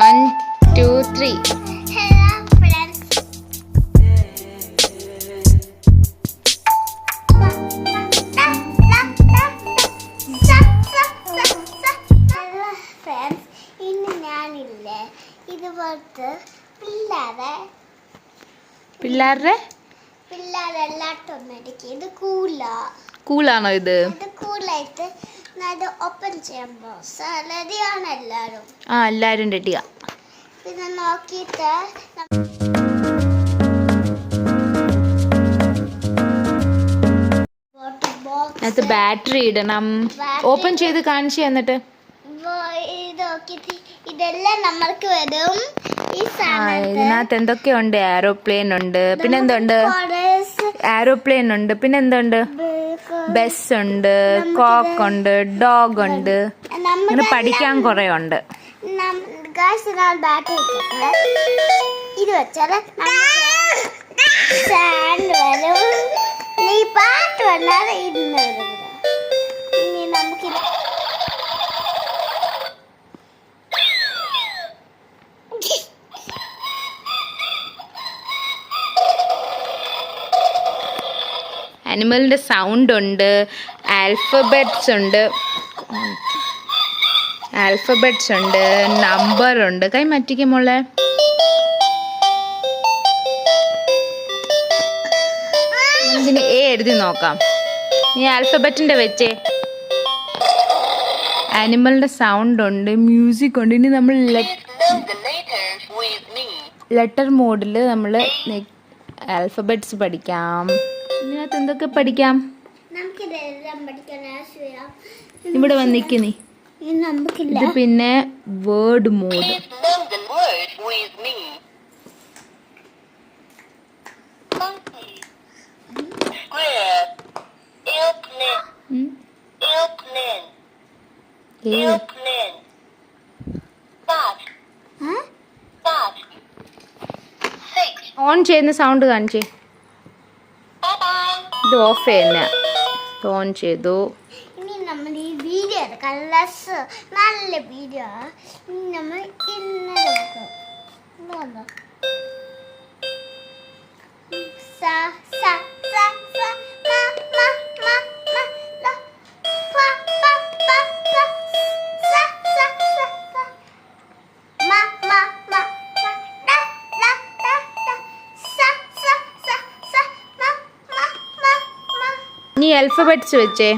1, 2, 3. Hello friends. Hello friends. ഇന്ന് ഞാനില്ലേ ഇതുപോലത്തെ പിള്ളേരുടെ പിള്ളേരെല്ലാട്ടും മേടിക്കും. ഇത് കൂളാണോ ഇത്? കൂളായിട്ട് അത് ഓപ്പൺ ചെയ്യുമ്പോൾ റെഡിയാണ് എല്ലാവരും. എല്ലാവരും റെഡിയാ. ഇത് നോക്കിയിട്ട് അതിനകത്ത് ബാറ്ററി ഇടണം. ഓപ്പൺ ചെയ്ത് കാണിച്ചു എന്നിട്ട് ഇത് നോക്കിയിട്ട് ഇതെല്ലാം നമ്മൾക്ക് വരും. ഈ ഇതിനകത്ത് എന്തൊക്കെയുണ്ട്? എയറോപ്ലെയിൻ ഉണ്ട്, പിന്നെ എന്തുണ്ട്? എയറോപ്ലെയിൻ ഉണ്ട്, പിന്നെ എന്തുണ്ട്? ബസ് ഉണ്ട്, കോക്ക് ഉണ്ട്, ഡോഗ് ഉണ്ട്. അങ്ങനെ പഠിക്കാൻ കുറെ ഉണ്ട്. ഇത് വെച്ചാൽ വരും. ഈ പാട്ട് വന്നാൽ ഇന്ന് ഇനി നമുക്കിത് അനിമലിന്റെ സൗണ്ട് ഉണ്ട്, ആൽഫബറ്റ്സ് ഉണ്ട്, നമ്പർ ഉണ്ട്. കൈ മാറ്റിക്കും മോളെ. ഇതിന് എ എഴുതി നോക്കാം. നീ ആൽഫബറ്റിന്റെ വെച്ചേ. ആനിമലിന്റെ സൗണ്ട് ഉണ്ട്, മ്യൂസിക് ഉണ്ട്. ഇനി നമ്മൾ ലെറ്റർ മോഡിൽ നമ്മൾ ആൽഫബറ്റ്സ് പഠിക്കാം. ഇതിനകത്ത് എന്തൊക്കെ പഠിക്കാം? ഇവിടെ വന്നിക്ക് നീ. ഇത് പിന്നെ വേർഡ് മോഡ്. ഓൺ ചെയ്യുന്ന സൗണ്ട് കാണിച്ചേ. ഇത് ഓഫ് ചെയ്യുന്ന. ഓൺ ചെയ്തു. ഇനി നമ്മൾ ഈ വീഡിയോ കളേഴ്സ് നല്ല വീഡിയോ നമ്മൾ ഇന്നലെ നീ ആൽഫബറ്റ്സ് വെച്ചേ.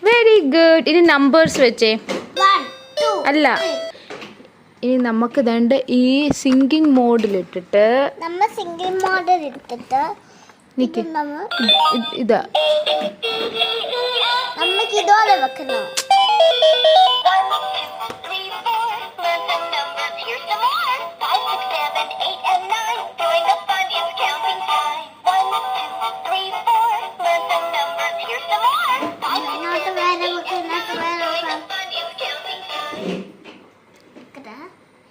Very good. ഇനി നമ്പേഴ്സ് വെച്ചേ. അല്ല, ഇനി നമുക്ക് വേണ്ട ഈ സിംഗിങ് മോഡിലിട്ടിട്ട് നിക്ക്. ഇതാ നമുക്ക് ഇതോടെ വെക്കണം.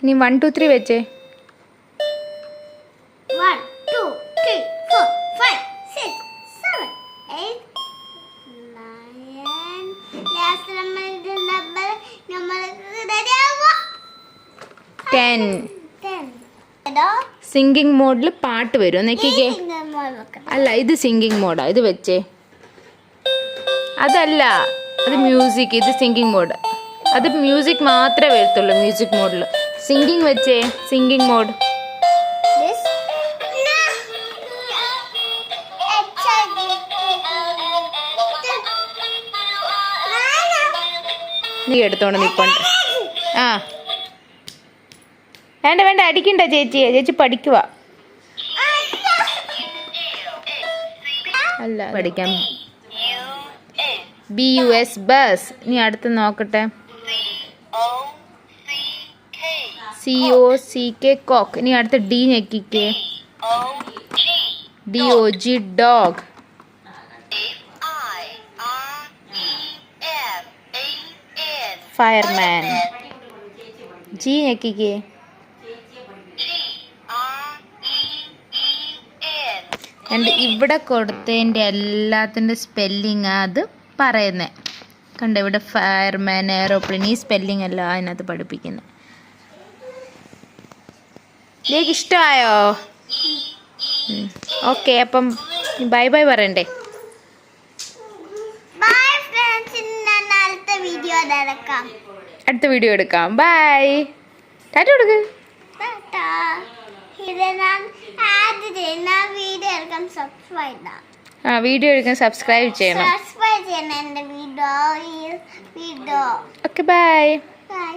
ഇനി 1, 2, 3 വെച്ചേ. 1, 2, 3, 4, 5, 6, 7, 8, 9. 10. സിംഗിങ് മോഡിൽ പാട്ട് വരും. നോക്കിക്കേ. അല്ല, ഇത് സിംഗിങ് മോഡാ. ഇത് വെച്ചേ. അതല്ല, അത് മ്യൂസിക്. ഇത് സിംഗിങ് മോഡ്. അത് മ്യൂസിക് മാത്രമേ വരത്തുള്ളൂ. മ്യൂസിക് മോഡിൽ സിംഗിങ് വെച്ചേ. Singing mode. നീ എടുത്തോണ്ട് നിപ്പുണ്ട്. വേണ്ട അടിക്കണ്ട ചേച്ചി പഠിക്കുക. അല്ല, പഠിക്കാം. BUS bus. നീ അടുത്ത് നോക്കട്ടെ. COCK cock. ഇനി അടുത്ത D ഞെക്കിക്കേ. DOG dog. Fireman. G ഞെക്കിക്കേ. ആൻഡ് ഇവിടെ കൊടുത്തതിൻ്റെ എല്ലാത്തിൻ്റെ സ്പെല്ലിങ് അത് പറയുന്നത് കണ്ട. ഇവിടെ ഫയർമാൻ, എയറോപ്ലെയിൻ, ഈ സ്പെല്ലിംഗ് അല്ല അതിനകത്ത് പഠിപ്പിക്കുന്നത്. ഇതിലേക്ക് ഇഷ്ടമായോ? ഓക്കെ, അപ്പം ബൈ ബൈ പറയണ്ടേ? ബൈ ഫ്രണ്ട്സ്, ഞാൻ അടുത്ത വീഡിയോ എടുക്കാം. അടുത്ത വീഡിയോ എടുക്കാം. ബൈ. ടാറ്റ കൊടുക്ക്. ടാറ്റാ. ഇത് ഞാൻ ആദ്യം ചെയ്യുന്ന വീഡിയോ എടുക്കാൻ സബ്സ്ക്രൈബ് ചെയ്യണം. വീഡിയോ എടുക്കാൻ സബ്സ്ക്രൈബ് ചെയ്യണം. സബ്സ്ക്രൈബ് ചെയ്യണം എൻ്റെ വീഡിയോ. Okay, by. ബൈ.